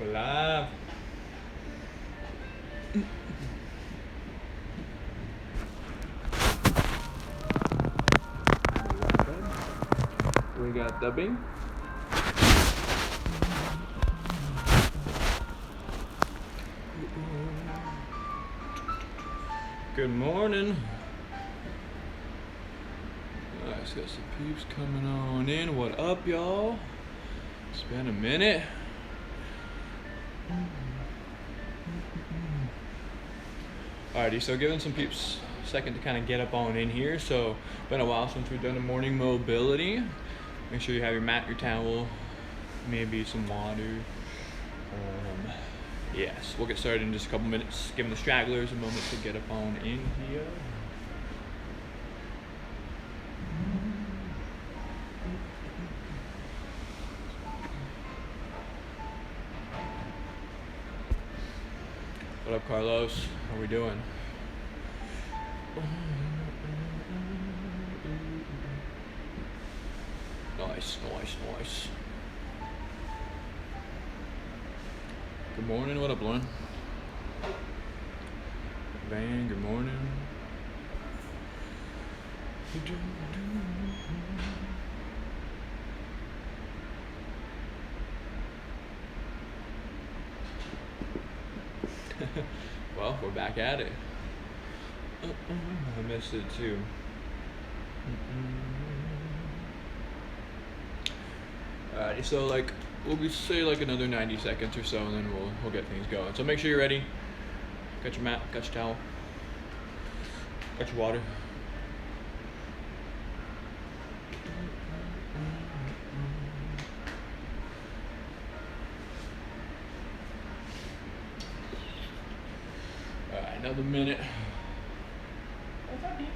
We're live. We got dubbing. Good morning. Nice, got some peeps coming on in. What up, y'all? It's been a minute. Alrighty, so giving some peeps a second to kind of get up on in here. So, been a while since we've done a morning mobility. Make sure you have your mat, your towel, maybe some water. Yes, we'll get started in just a couple minutes, giving the stragglers a moment to get up on in here. What up, Carlos? How we doing? Nice. Good morning. What up, Lauren? Van, good morning. Well, we're back at it. I missed it too. Alrighty, so we'll say another 90 seconds or so, and then we'll get things going. So make sure you're ready. Got your mat, got your towel, got your water. Alright, another minute. What's up, dude?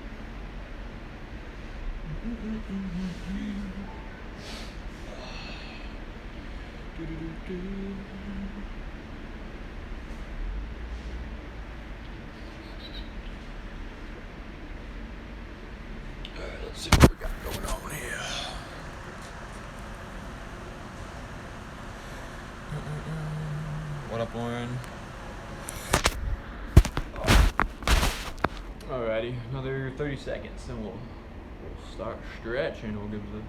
Alright, let's see what we got going on here. What up, Lauren? Alrighty, another 30 seconds, then we'll start stretching. We'll give the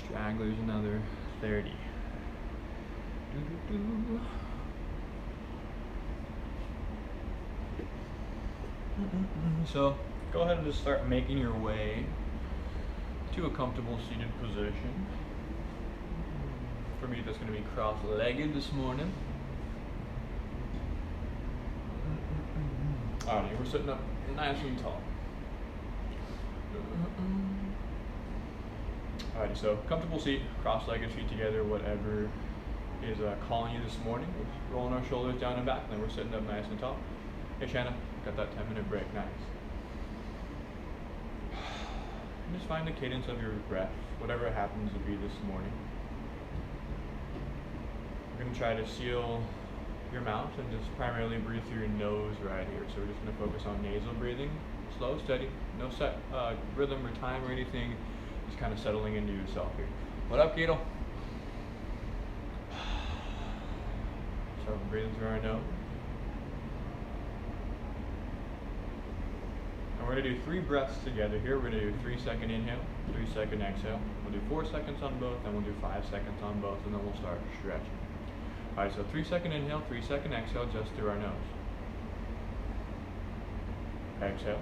stragglers another 30. So go ahead and just start making your way to a comfortable seated position. For me, that's going to be cross-legged this morning. Alright, we're sitting up nice and tall. Alrighty, so comfortable seat, cross-legged, feet together, whatever is calling you this morning. We're rolling our shoulders down and back, and then we're sitting up nice and tall. Hey Shanna, got that 10-minute break, nice. Just find the cadence of your breath, whatever it happens to be this morning. We're going to try to seal your mouth and just primarily breathe through your nose right here. So we're just going to focus on nasal breathing, slow, steady, no set rhythm or time or anything, just kind of settling into yourself here. What up, Gato? So breathing through our nose. And we're going to do 3 breaths together here. We're going to do 3-second inhale, 3-second exhale. We'll do 4 seconds on both, and we'll do 5 seconds on both, and then we'll start stretching. Alright, so 3-second inhale, 3-second exhale, just through our nose. Exhale.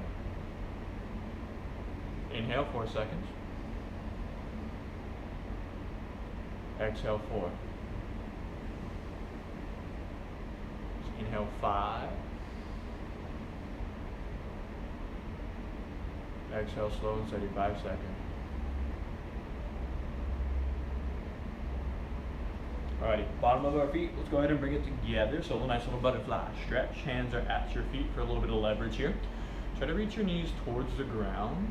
Inhale, 4 seconds. Exhale, 4. Inhale, 5. Exhale, slow and steady, 5 seconds. Alrighty, bottom of our feet, let's go ahead and bring it together. So a nice little butterfly stretch. Hands are at your feet for a little bit of leverage here. Try to reach your knees towards the ground.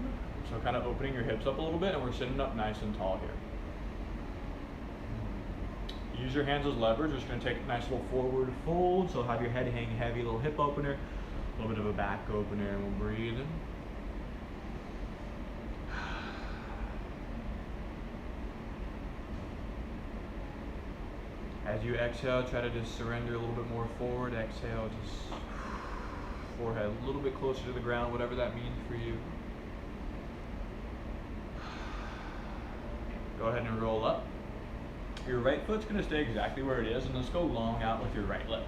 So kind of opening your hips up a little bit, and we're sitting up nice and tall here. Use your hands as leverage. We're just going to take a nice little forward fold. So have your head hang heavy, little hip opener, a little bit of a back opener, and we'll breathe in. As you exhale, try to just surrender a little bit more forward. Exhale, just forehead a little bit closer to the ground, whatever that means for you. Go ahead and roll up. Your right foot's going to stay exactly where it is, and let's go long out with your right leg.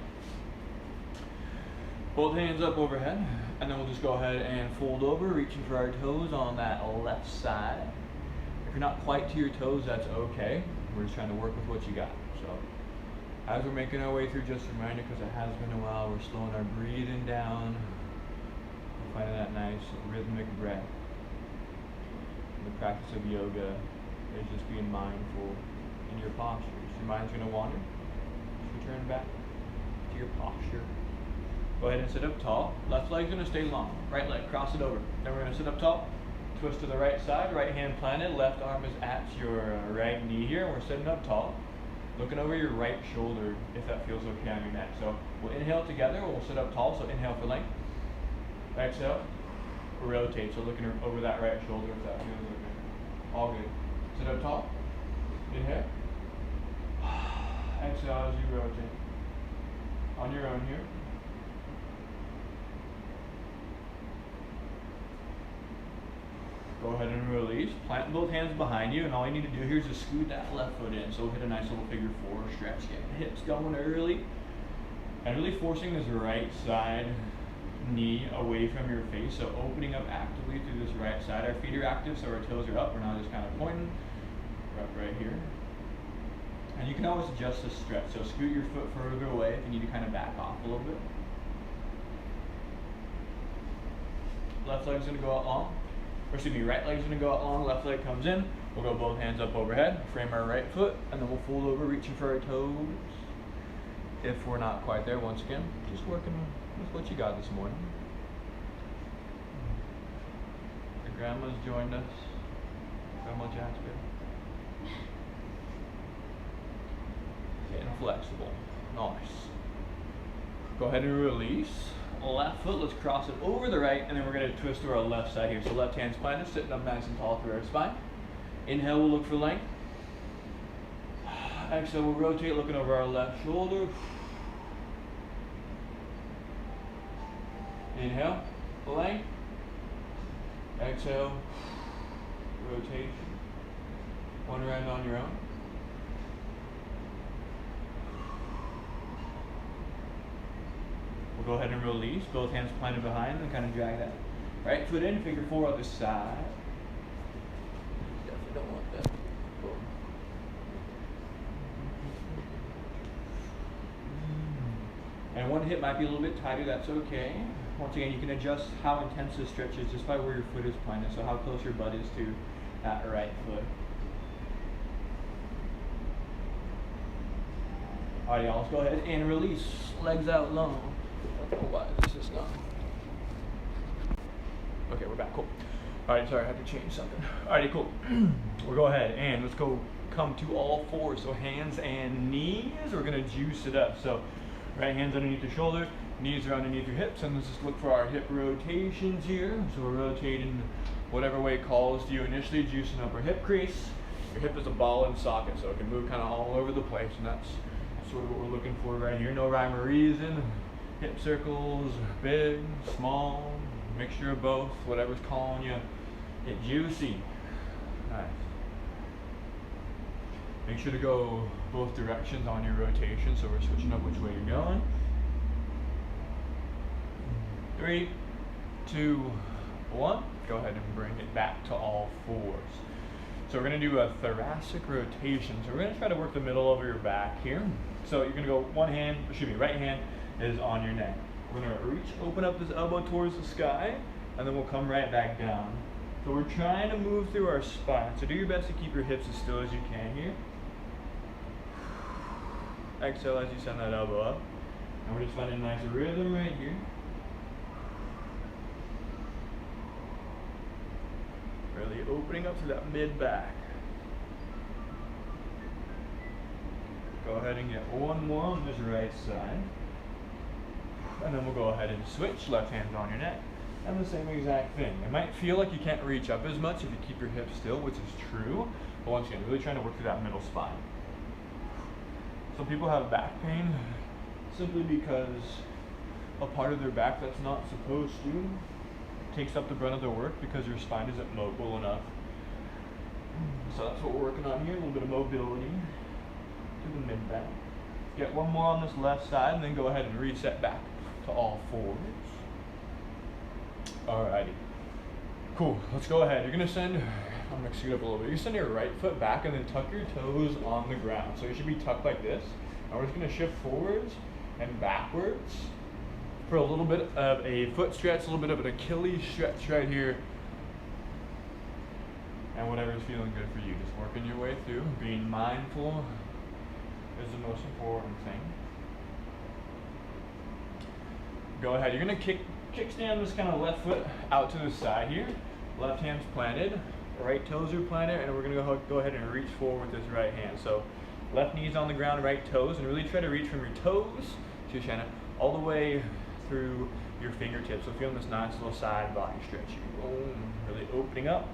Both hands up overhead, and then we'll just go ahead and fold over, reaching for our toes on that left side. If you're not quite to your toes, that's okay. We're just trying to work with what you got. So as we're making our way through, just a reminder, because it has been a while, we're slowing our breathing down. We're finding that nice rhythmic breath. The practice of yoga is just being mindful in your postures. Your mind's going to wander. Just return back to your posture. Go ahead and sit up tall. Left leg's going to stay long. Right leg, cross it over. Then we're going to sit up tall. Twist to the right side. Right hand planted. Left arm is at your right knee here. And we're sitting up tall. Looking over your right shoulder if that feels okay on your neck. So we'll inhale together. We'll sit up tall. So inhale for length. Exhale. Rotate. So looking over that right shoulder if that feels okay. All good. Sit up tall. Inhale. Exhale as you rotate. On your own here. Go ahead and release. Plant both hands behind you, and all you need to do here is just scoot that left foot in. So we'll hit a nice little figure four stretch. Get the hips going early. And really forcing this right side knee away from your face. So opening up actively through this right side. Our feet are active, so our toes are up. We're not just kind of pointing. We're up right here. And you can always adjust this stretch. So scoot your foot further away if you need to kind of back off a little bit. Left leg's going to go out long. Or excuse me, right leg's going to go out long, left leg comes in. We'll go both hands up overhead, frame our right foot, and then we'll fold over, reaching for our toes. If we're not quite there, once again, just working with what you got this morning. Your grandma's joined us. Grandma Jasper. Getting flexible. Nice. Go ahead and release. Left foot, let's cross it over the right, and then we're going to twist to our left side here. So left hand's planted, sitting up nice and tall through our spine. Inhale, we'll look for length. Exhale, we'll rotate, looking over our left shoulder. Inhale, length. Exhale, rotation. One round on your own. We'll go ahead and release, both hands planted behind, and kind of drag that right foot in, figure four other side. Definitely don't want that. Cool. And one hip might be a little bit tighter, that's okay. Once again, you can adjust how intense this stretch is just by where your foot is planted, so how close your butt is to that right foot. Alright, y'all, let's go ahead and release. Legs out long. I don't know why this is not. Okay, we're back. Cool. Alright, sorry, I had to change something. Alrighty, cool. We'll go ahead and let's go come to all fours. So hands and knees, we're going to juice it up. So right hand's underneath your shoulder, knees are underneath your hips, and let's just look for our hip rotations here. So we're rotating whatever way calls to you initially, juicing up our hip crease. Your hip is a ball and socket, so it can move kind of all over the place, and that's sort of what we're looking for right here. No rhyme or reason. Hip circles, big, small, mixture of both, whatever's calling you. Get juicy. Nice. Make sure to go both directions on your rotation, so we're switching up which way you're going. 3, 2, 1. Go ahead and bring it back to all fours. So we're going to do a thoracic rotation. So we're going to try to work the middle of your back here. So you're going to go right hand is on your neck. We're going to reach, open up this elbow towards the sky, and then we'll come right back down. So we're trying to move through our spine. So do your best to keep your hips as still as you can here. Exhale as you send that elbow up. And we're just finding a nice rhythm right here. Really opening up through that mid-back. Go ahead and get one more on this right side. And then we'll go ahead and switch. Left hand's on your neck. And the same exact thing. It might feel like you can't reach up as much if you keep your hips still, which is true. But once again, really trying to work through that middle spine. Some people have back pain simply because a part of their back that's not supposed to takes up the brunt of their work because your spine isn't mobile enough. So that's what we're working on here, a little bit of mobility to the mid-back. Get one more on this left side and then go ahead and reset back to all fours. Alrighty. Cool, let's go ahead. You're gonna send, I'm gonna scoot up a little bit. You send your right foot back and then tuck your toes on the ground. So you should be tucked like this. And we're just gonna shift forwards and backwards for a little bit of a foot stretch, a little bit of an Achilles stretch right here. And whatever's feeling good for you, just working your way through. Being mindful is the most important thing. Go ahead, you're gonna kickstand this kind of left foot out to the side here. Left hand's planted, right toes are planted, and we're gonna go ahead and reach forward with this right hand. So left knee's on the ground, right toes, and really try to reach from your toes, Shoshana, all the way through your fingertips. So feeling this nice little side body stretch. Boom, really opening up.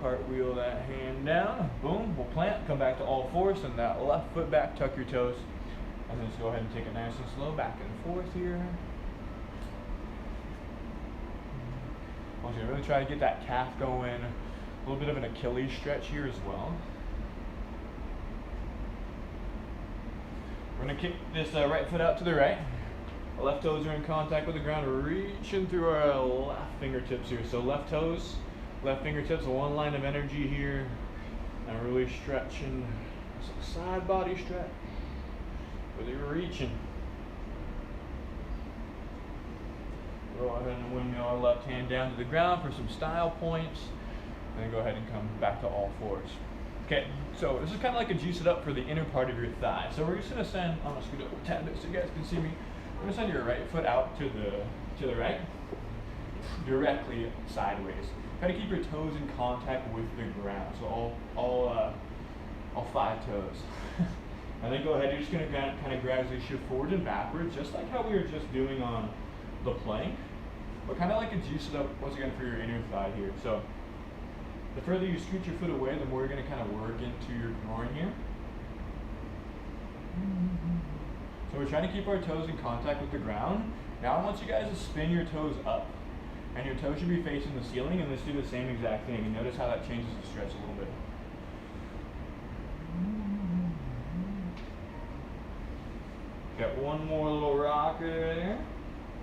Cartwheel that hand down, boom, we'll plant, come back to all fours, send that left foot back, tuck your toes, and then just go ahead and take it nice and slow, back and forth here. Once you really try to get that calf going, a little bit of an Achilles stretch here as well. We're gonna kick this right foot out to the right. Our left toes are in contact with the ground, reaching through our left fingertips here. So left toes, left fingertips, one line of energy here, and really stretching. Side body stretch, really reaching. Go ahead and windmill our left hand down to the ground for some style points, and then go ahead and come back to all fours. Okay, so this is kind of like a juice it up for the inner part of your thigh. So we're just gonna send, I'm gonna scoot up a tad bit so you guys can see me. We're gonna send your right foot out to the right, directly sideways. Try to keep your toes in contact with the ground, so all 5 toes. And then go ahead, you're just gonna kind of gradually shift forward and backwards, just like how we were just doing on the plank, but kind of like a juice it up once again for your inner thigh here. So the further you scoot your foot away, the more you're gonna kind of work into your groin here. So we're trying to keep our toes in contact with the ground. Now I want you guys to spin your toes up. And your toes should be facing the ceiling, and let's do the same exact thing. And notice how that changes the stretch a little bit. Got one more little rocker there.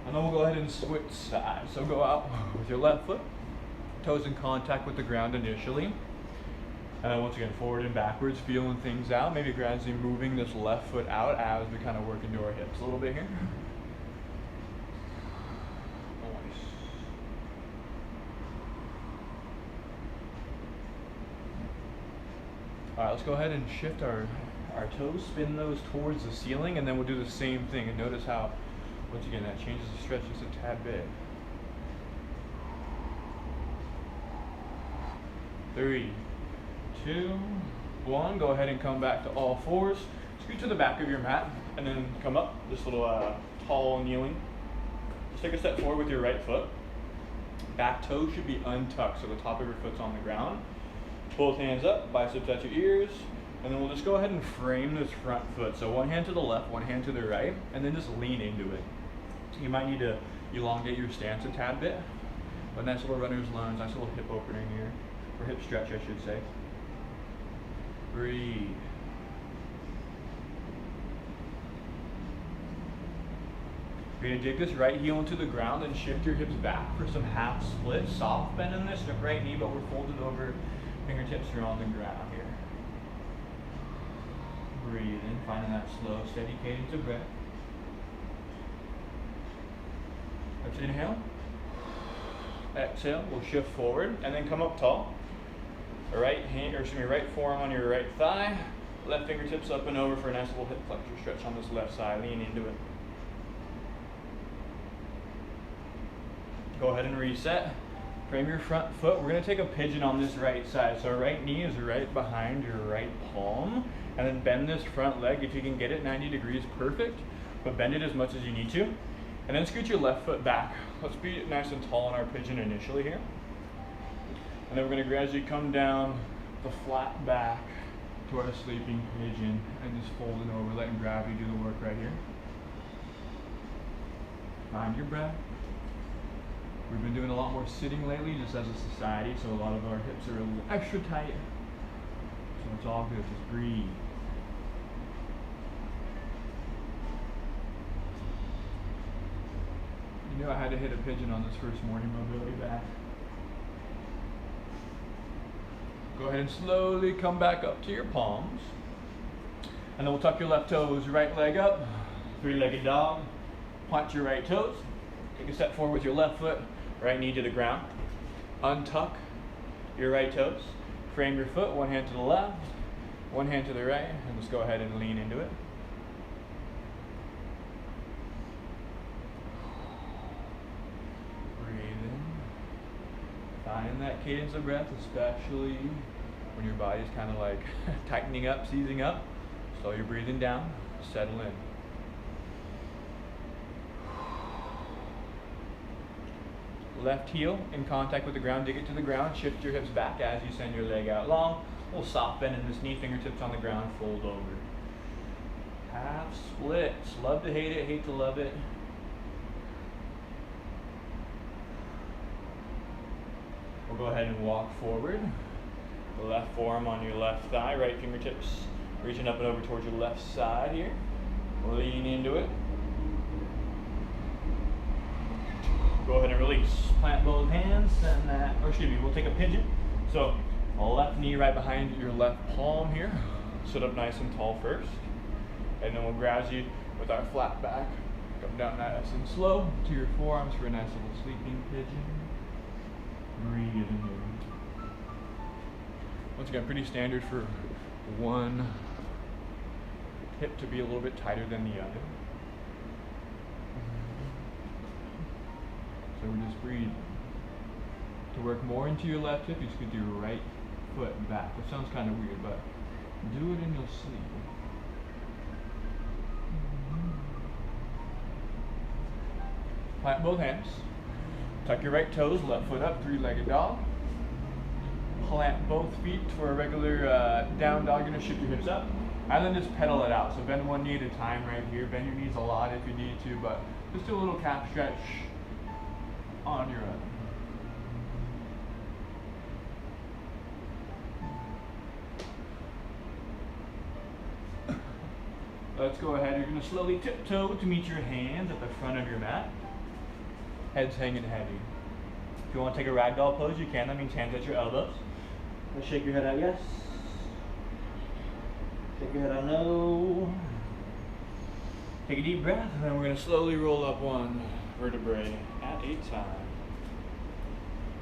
And then we'll go ahead and switch sides. So go out with your left foot, toes in contact with the ground initially. And then once again, forward and backwards, feeling things out. Maybe gradually moving this left foot out as we kind of work into our hips a little bit here. All right, let's go ahead and shift our toes, spin those towards the ceiling, and then we'll do the same thing. And notice how, once again, that changes the stretch just a tad bit. 3, 2, 1. Go ahead and come back to all fours. Scoot to the back of your mat, and then come up, this little tall kneeling. Just take a step forward with your right foot. Back toe should be untucked, so the top of your foot's on the ground. Both hands up, biceps at your ears, and then we'll just go ahead and frame this front foot. So one hand to the left, one hand to the right, and then just lean into it. You might need to elongate your stance a tad bit, but nice little runner's lunge, nice little hip opening here, or hip stretch I should say. Breathe. You're gonna dig this right heel into the ground and shift your hips back for some half split. Soft bend in this right knee, but we're folded over. Fingertips are on the ground here. Breathe in, finding that slow, steady cadence of breath. Let's inhale. Exhale, we'll shift forward and then come up tall. Right forearm on your right thigh. Left fingertips up and over for a nice little hip flexor stretch on this left side. Lean into it. Go ahead and reset. Frame your front foot. We're going to take a pigeon on this right side. So our right knee is right behind your right palm. And then bend this front leg. If you can get it 90 degrees, perfect. But bend it as much as you need to. And then scoot your left foot back. Let's be nice and tall in our pigeon initially here. And then we're going to gradually come down the flat back to our sleeping pigeon and just folding over, letting gravity do the work right here. Find your breath. We've been doing a lot more sitting lately just as a society, so a lot of our hips are a little extra tight. So it's all good, just breathe. You know I had to hit a pigeon on this first morning mobility back. Go ahead and slowly come back up to your palms. And then we'll tuck your left toes, right leg up, three-legged dog. Plant your right toes. Take a step forward with your left foot, right knee to the ground. Untuck your right toes. Frame your foot, one hand to the left, one hand to the right, and let's go ahead and lean into it. Breathe in. Find that cadence of breath, especially when your body's kind of like tightening up, seizing up. Slow your breathing down, settle in. Left heel in contact with the ground, dig it to the ground, shift your hips back as you send your leg out long. A little soft bend in this knee, fingertips on the ground, fold over. Half splits, love to hate it, hate to love it. We'll go ahead and walk forward. The left forearm on your left thigh, right fingertips reaching up and over towards your left side here. Lean into it. Go ahead and release. Plant both hands, send that, or excuse me, we'll take a pigeon. So, left knee right behind your left palm here. Sit up nice and tall first. And then we'll grab you with our flat back. Come down nice and slow to your forearms for a nice little sleeping pigeon. Breathe in here. Once again, pretty standard for one hip to be a little bit tighter than the other. So we're just breathing. To work more into your left hip, you just get your right foot back. That sounds kind of weird, but do it and you'll see. Plant both hands. Tuck your right toes, left foot up, three-legged dog. Plant both feet for a regular down dog. You're gonna shift your hips up. And then just pedal it out. So bend one knee at a time right here. Bend your knees a lot if you need to, but just do a little calf stretch on your own. Let's go ahead. You're going to slowly tiptoe to meet your hands at the front of your mat. Head's hanging heavy. If you want to take a ragdoll pose, you can. That means hands at your elbows. Let's shake your head out, yes. Shake your head out, no. Take a deep breath, and then we're going to slowly roll up one vertebrae at a time.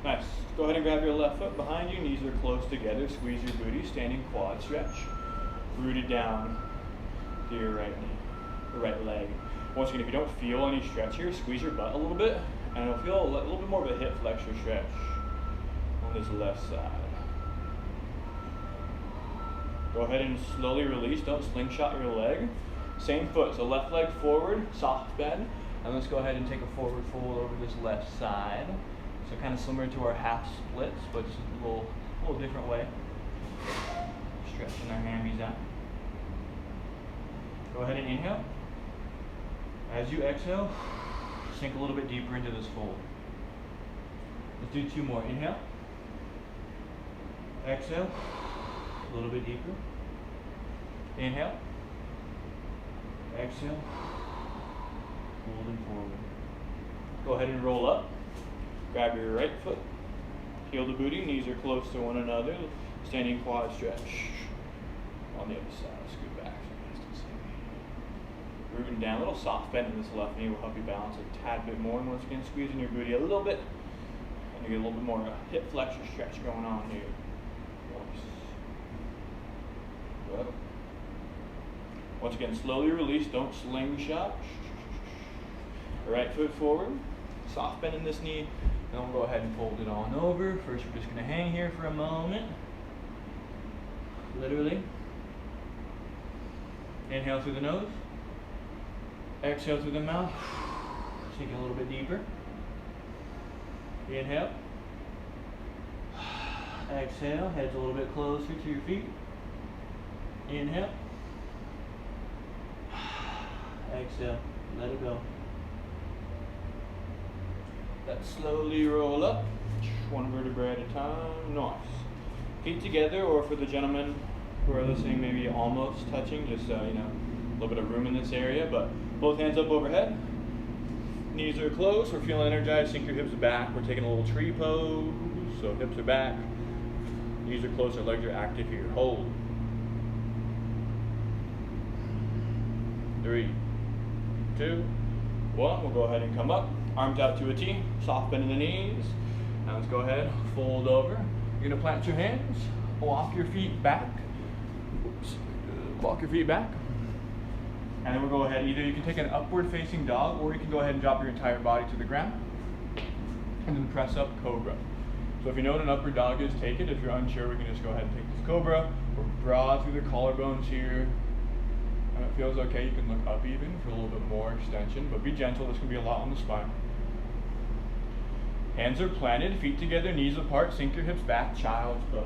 Nice. Go ahead and grab your left foot behind you. Knees are close together. Squeeze your booty. Standing quad stretch. Rooted down to your right knee, the right leg. Once again, if you don't feel any stretch here, squeeze your butt a little bit, and you'll feel a little bit more of a hip flexor stretch on this left side. Go ahead and slowly release. Don't slingshot your leg. Same foot, so left leg forward, soft bend, and let's go ahead and take a forward fold over this left side. So kind of similar to our half splits, but just a little different way. Stretching our hammies out. Go ahead and inhale. As you exhale, sink a little bit deeper into this fold. Let's do two more. Inhale. Exhale. A little bit deeper. Inhale. Exhale. Folding forward. Go ahead and roll up. Grab your right foot. Heel the booty. Knees are close to one another. Standing quad stretch. On the other side. Scoot back. Rooting down. A little soft bend in this left knee will help you balance a tad bit more. And once again, squeezing your booty a little bit. And you get a little bit more hip flexor stretch going on here. Good. Once again, slowly release. Don't slingshot. Right foot forward. Soft bend in this knee. Then we'll go ahead and fold it on over. First, we're just going to hang here for a moment. Literally. Inhale through the nose. Exhale through the mouth. Sink a little bit deeper. Inhale. Exhale. Head's a little bit closer to your feet. Inhale. Exhale. Let it go. Let's slowly roll up, one vertebrae at a time. Nice. Feet together, or for the gentlemen who are listening, maybe almost touching, just a little bit of room in this area. But both hands up overhead. Knees are closed. We're feeling energized. Sink your hips back. We're taking a little tree pose. So hips are back. Knees are closed. Our legs are active here. Hold. 3, 2, 1. We'll go ahead and come up. Arms out to a T. Soft bend in the knees. Now let's go ahead. Fold over. You're going to plant your hands. Walk your feet back. Oops. Walk your feet back. And then we'll go ahead, either you can take an upward facing dog, or you can go ahead and drop your entire body to the ground. And then press up cobra. So if you know what an upward dog is, take it. If you're unsure, we can just go ahead and take this cobra. We're broad through the collarbones here. And it feels okay, you can look up even for a little bit more extension, but be gentle, this can be a lot on the spine. Hands are planted, feet together, knees apart, sink your hips back, child's pose.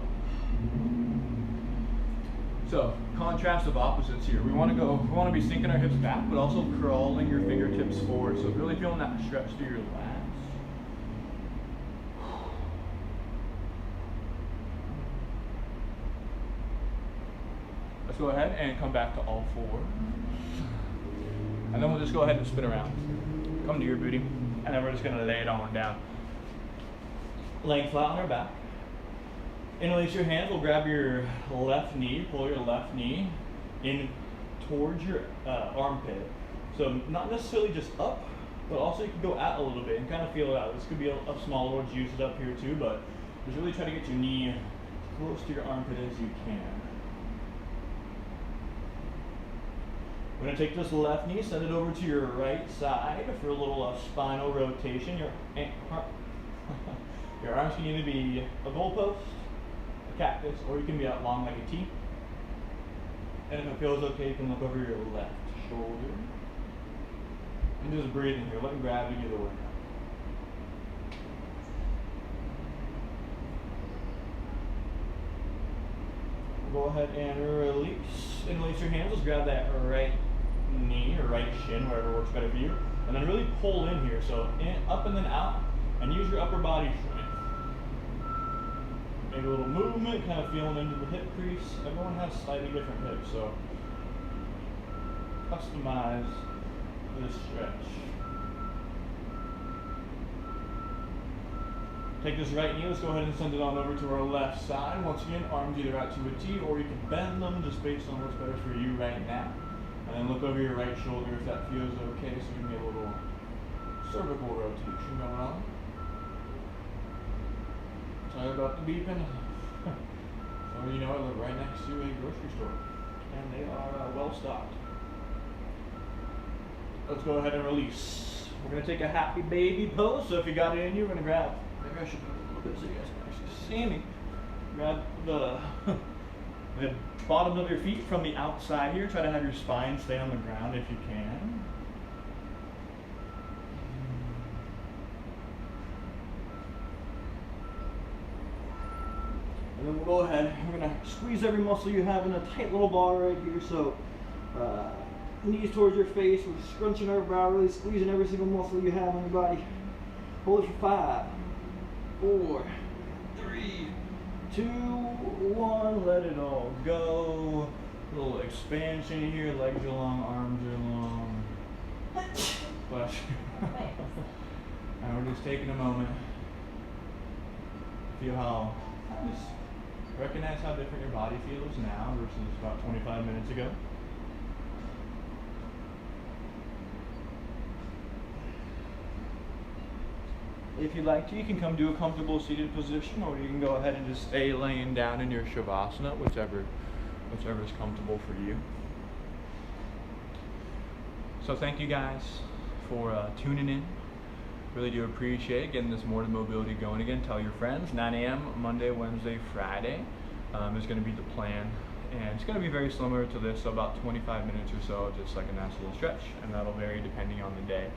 So, contrast of opposites here. We want to be sinking our hips back, but also crawling your fingertips forward. So really feeling that stretch through your lats. Let's go ahead and come back to all four. And then we'll just go ahead and spin around. Come to your booty. And then we're just going to lay it on down. Laying flat on our back. Interlace your hands. We'll grab your left knee, pull your left knee in towards your armpit. So not necessarily just up, but also you can go out a little bit and kind of feel it out. This could be a small or juice it up here too, but just really try to get your knee close to your armpit as you can. We're going to take this left knee, send it over to your right side for a little spinal rotation. Your arms can either be a goalpost, a cactus, or you can be out long like a T. And if it feels okay, you can look over your left shoulder. And just breathe in here, letting gravity get away. Go ahead and release. Interlace your hands. Let's grab that right knee or right shin, wherever works better for you. And then really pull in here. So in, up and then out. And use your upper body strength. Make a little movement, kind of feeling into the hip crease. Everyone has slightly different hips, so customize this stretch. Take this right knee, let's go ahead and send it on over to our left side. Once again, arms either out to a T, or you can bend them just based on what's better for you right now. And then look over your right shoulder if that feels okay, so you can get a little cervical rotation going on. Sorry about the beeping. So you know I live right next to a grocery store, and they are well stocked. Let's go ahead and release. We're going to take a happy baby pose, so if you got it in you, we're going to grab, maybe I should move a little bit so you guys can actually see me. Grab the bottoms of your feet from the outside here. Try to have your spine stay on the ground if you can. And then we'll go ahead, we're going to squeeze every muscle you have in a tight little ball right here. So knees towards your face, we're scrunching our brow, really squeezing every single muscle you have on your body. Hold it for 5, 4, 3, 2, 1, let it all go. A little expansion here, legs are long, arms are long. Bless you. And we're just taking a moment. Feel how, just recognize how different your body feels now versus about 25 minutes ago. If you'd like to, you can come to a comfortable seated position, or you can go ahead and just stay laying down in your Shavasana, whichever is comfortable for you. So thank you guys for tuning in. Really do appreciate getting this morning mobility going again. Tell your friends. 9 a.m. Monday, Wednesday, Friday is going to be the plan. And it's going to be very similar to this, so about 25 minutes or so, just like a nice little stretch. And that'll vary depending on the day.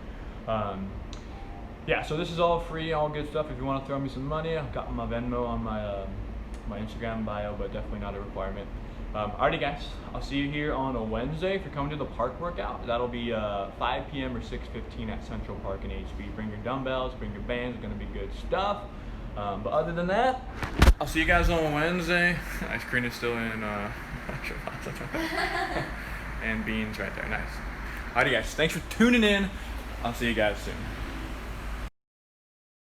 Yeah, so this is all free, all good stuff. If you want to throw me some money, I've got my Venmo on my my Instagram bio, but definitely not a requirement. Alrighty guys, I'll see you here on a Wednesday if you're coming to the park workout. That'll be 5 p.m. or 6:15 at Central Park in HB. Bring your dumbbells, bring your bands, it's gonna be good stuff. But other than that, I'll see you guys on Wednesday. Ice cream is still in and beans right there, nice. Alrighty guys, thanks for tuning in. I'll see you guys soon.